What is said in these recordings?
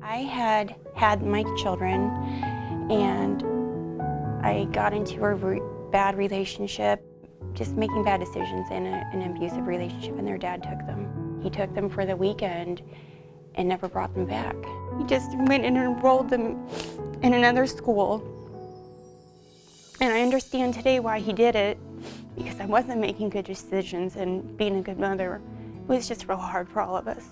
I had my children, and I got into a bad relationship, just making bad decisions in an abusive relationship, and their dad took them. He took them for the weekend and never brought them back. He just went and enrolled them in another school. And I understand today why he did it, because I wasn't making good decisions and being a good mother. It was just real hard for all of us.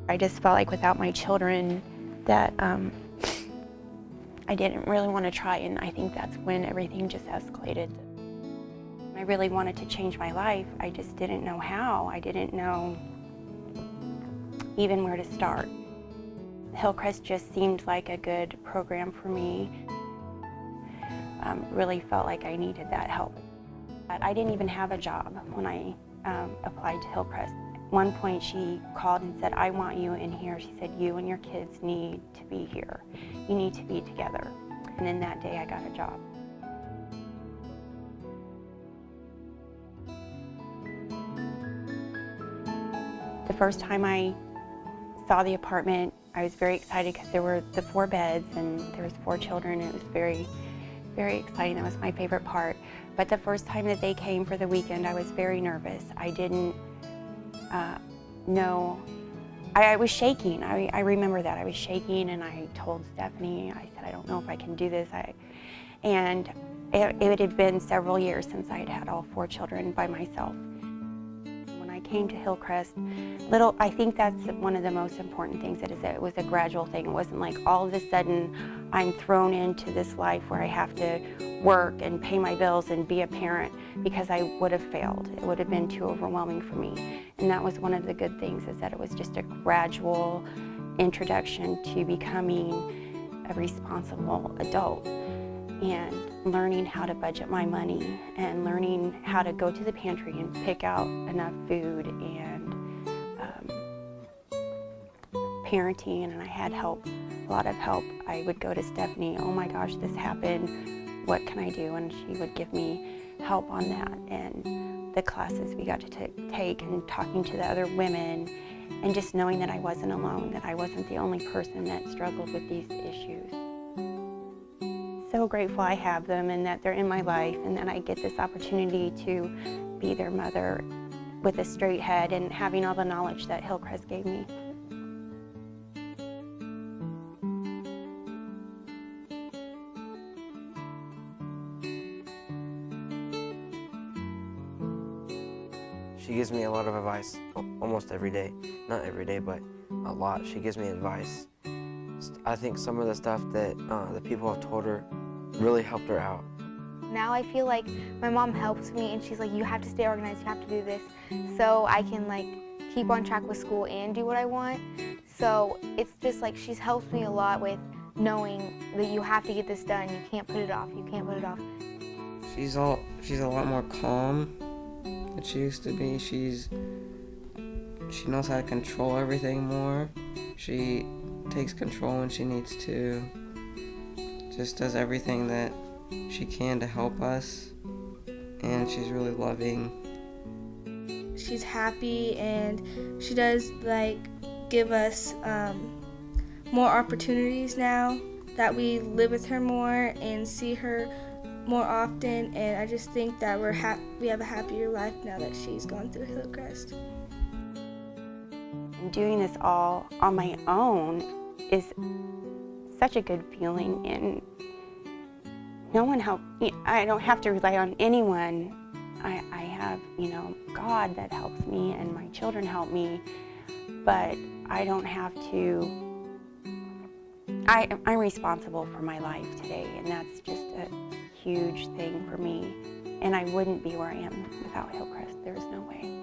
I just felt like without my children that I didn't really want to try, and I think that's when everything just escalated. I really wanted to change my life. I just didn't know how. I didn't know even where to start. Hillcrest just seemed like a good program for me. Really felt like I needed that help. I didn't even have a job when I applied to Hillcrest. At one point she called and said, "I want you in here." She said, "You and your kids need to be here. You need to be together." And then that day I got a job. The first time I saw the apartment, I was very excited because there were the 4 beds and there was 4 children. It was very, very exciting. That was my favorite part. But the first time that they came for the weekend, I was very nervous. I didn't know. I was shaking. I remember that. I was shaking, and I told Stephanie, I said, "I don't know if I can do this." And it had been several years since I had had all 4 children by myself. When I came to Hillcrest, I think that's one of the most important things, that it was a gradual thing. It wasn't like all of a sudden I'm thrown into this life where I have to work and pay my bills and be a parent, because I would have failed. It would have been too overwhelming for me. And that was one of the good things, is that it was just a gradual introduction to becoming a responsible adult and learning how to budget my money and learning how to go to the pantry and pick out enough food, and parenting. And I had help, a lot of help. I would go to Stephanie, "Oh my gosh, this happened. What can I do?" And she would give me help on that. And the classes we got to take, and talking to the other women, and just knowing that I wasn't alone, that I wasn't the only person that struggled with these issues. So grateful I have them, and that they're in my life, and that I get this opportunity to be their mother with a straight head and having all the knowledge that Hillcrest gave me. She gives me a lot of advice almost every day. Not every day, but a lot. She gives me advice. I think some of the stuff that the people have told her really helped her out. Now I feel like my mom helps me, and she's like, "You have to stay organized, you have to do this," so I can keep on track with school and do what I want. So it's just she's helped me a lot with knowing that you have to get this done. You can't put it off. You can't put it off. She's a lot more calm than she used to be. She knows how to control everything more. She takes control when she needs to. Just does everything that she can to help us, and she's really loving. She's happy, and she does give us more opportunities now that we live with her more and see her more often, and I just think that we have a happier life now that she's gone through Hillcrest. Doing this all on my own is such a good feeling, and no one helped me. I don't have to rely on anyone. I have, God that helps me, and my children help me, but I don't have to. I'm responsible for my life today, and that's just a huge thing for me, and I wouldn't be where I am without Hillcrest. There's no way.